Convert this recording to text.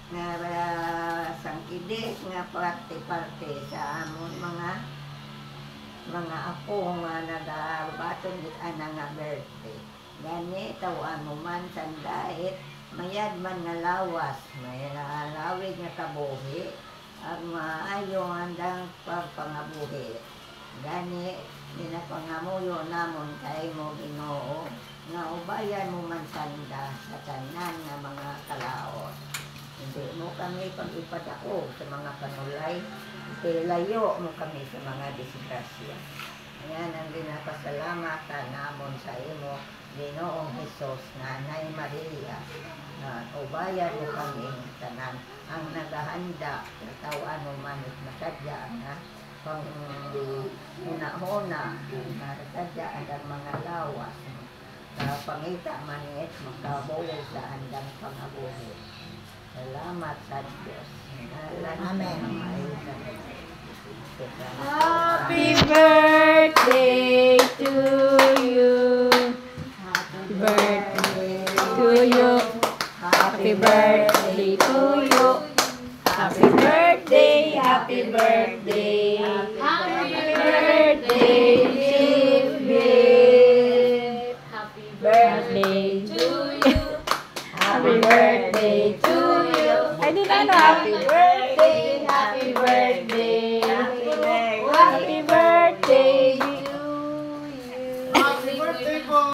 nga sangkidi nga parte-parte sa amon mga apo nga nagabaton di ana nga birthday. Gani tawaan mo man sandait mayad man nga lawas, may lawig nga kabuhi, at maayo andang pagpangabuhi. Gani ninapangamuyo namon kay mo Ginoo nga ubayan mo man sanda sa tanan nga mga kalaos. Hindi mo kami pag-ipadako sa mga panulay, layo mo kami sa mga disgrasya. Ayan ang ginapasalamatan namon sa imo, Ginoong Hesus, Nanay Maria, na ubayan mo kami tanan ang naghahanda na tawaan mo man at masadya na pang huna-huna na sadya ang mga lawas sa pangita manit makabuhay sa andang pangabuhi. Salamat sa Diyos. Amen. Happy birthday to you. Happy birthday to you. Happy birthday to you. Happy birthday, happy birthday. Happy birthday, David. Happy birthday to you. Happy birthday to you. I didn't know. Happy birthday.